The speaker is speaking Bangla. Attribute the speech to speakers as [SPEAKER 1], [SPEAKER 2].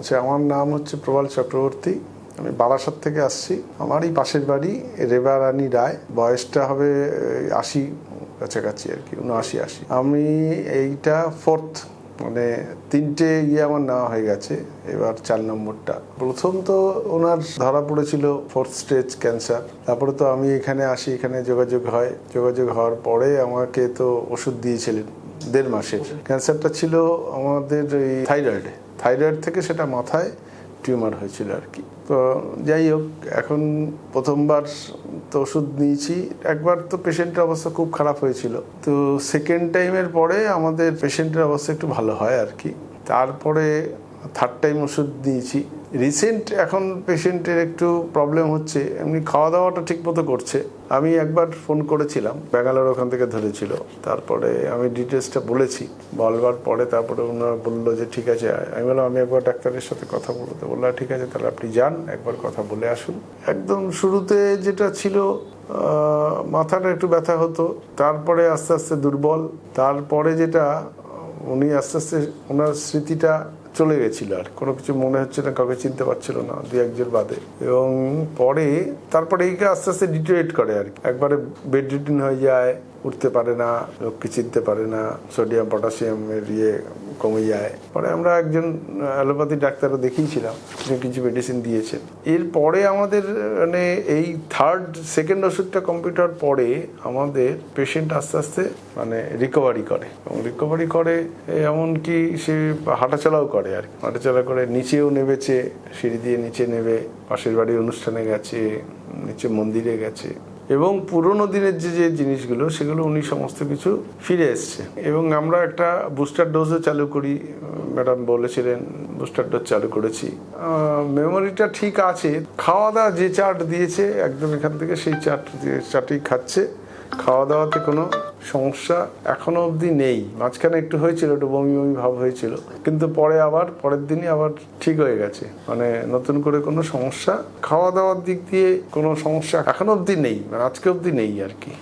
[SPEAKER 1] আচ্ছা, আমার নাম হচ্ছে প্রবাল চক্রবর্তী। আমি বারাসাত থেকে আসছি। আমারই পাশের বাড়ি রেবা রানী রায়। বয়সটা হবে 80 কাছাকাছি আর কি, 79-80। আমি এইটা ফোর্থ, মানে 3টে আমার নেওয়া হয়ে গেছে, এবার 4 নম্বরটা। প্রথম তো ওনার ধরা পড়েছিল 4th স্টেজ ক্যান্সার। তারপরে তো আমি এখানে আসি, এখানে যোগাযোগ হওয়ার পরে আমাকে তো ওষুধ দিয়েছিলেন 1.5 মাসের। ক্যান্সারটা ছিল আমাদের এই থাইরয়েড থেকে সেটা মাথায় টিউমার হয়েছিল আর কি। তো যাই হোক, এখন প্রথমবার তো ওষুধ নিয়েছি। একবার তো পেশেন্টের অবস্থা খুব খারাপ হয়েছিল, তো সেকেন্ড টাইমের পরে আমাদের পেশেন্টের অবস্থা একটু ভালো হয় আর কি। তারপরে থার্ড টাইম ওষুধ দিয়েছি। রিসেন্ট এখন পেশেন্টের একটু প্রবলেম হচ্ছে, এমনি খাওয়া দাওয়াটা ঠিক মতো করছে। আমি একবার ফোন করেছিলাম, ব্যাঙ্গালোর ওখান থেকে ধরেছিল। তারপরে আমি ডিটেলসটা বলবার পরে তারপরে ওনারা বললো যে ঠিক আছে। আমি বললাম আমি একবার ডাক্তারের সাথে কথা বলবো। তো বললাম ঠিক আছে, তাহলে আপনি যান, একবার কথা বলে আসুন। একদম শুরুতে যেটা ছিল, মাথাটা একটু ব্যথা হতো, তারপরে আস্তে আস্তে দুর্বল, তারপরে যেটা উনি আস্তে আস্তে ওনার স্মৃতিটা চলে গেছিল, আর কোনো কিছু মনে হচ্ছে না, কাউকে চিনতে পারছিল না 2-1 বাদে। এবং তারপরে এইকে আস্তে আস্তে ডিটোরেট করে আর কি। একবারে বেড রিডিন হয়ে যায়, উঠতে পারে না, লোককে চিনতে পারে না, সোডিয়াম পটাশিয়ামের কমে যায়। পরে আমরা একজন অ্যালোপ্যাথি ডাক্তারও দেখিয়েছিলাম, কিছু মেডিসিন দিয়েছেন। এরপরে আমাদের মানে এই সেকেন্ড ওষুধটা কমপ্লিট হওয়ার পরে আমাদের পেশেন্ট আস্তে আস্তে মানে রিকভারি করে, এমনকি সে হাঁটাচলাও করে আর কি। হাঁটাচলা করে, নিচেও নেমেছে, সিঁড়ি দিয়ে নিচে নেবে, পাশের বাড়ির অনুষ্ঠানে গেছে, নিচে মন্দিরে গেছে। এবং পুরোনো দিনের যে জিনিসগুলো সেগুলো উনি সমস্ত কিছু ফিরে এসছে। এবং আমরা একটা বুস্টার ডোজও চালু করি, ম্যাডাম বলেছিলেন, বুস্টার ডোজ চালু করেছি। মেমোরিটা ঠিক আছে। খাওয়া দাওয়া যে চার্ট দিয়েছে একদম এখান থেকে, সেই চার্টই খাচ্ছে। খাওয়া দাওয়াতে কোনো সমস্যা এখনো অবধি নেই। মাঝখানে একটু হয়েছিল, একটু বমি ভাব হয়েছিল, কিন্তু পরের দিনই আবার ঠিক হয়ে গেছে। মানে নতুন করে কোনো সমস্যা খাওয়া দাওয়ার দিক দিয়ে কোনো সমস্যা এখনো অবধি নেই, মানে আজকে অবধি নেই আর কি।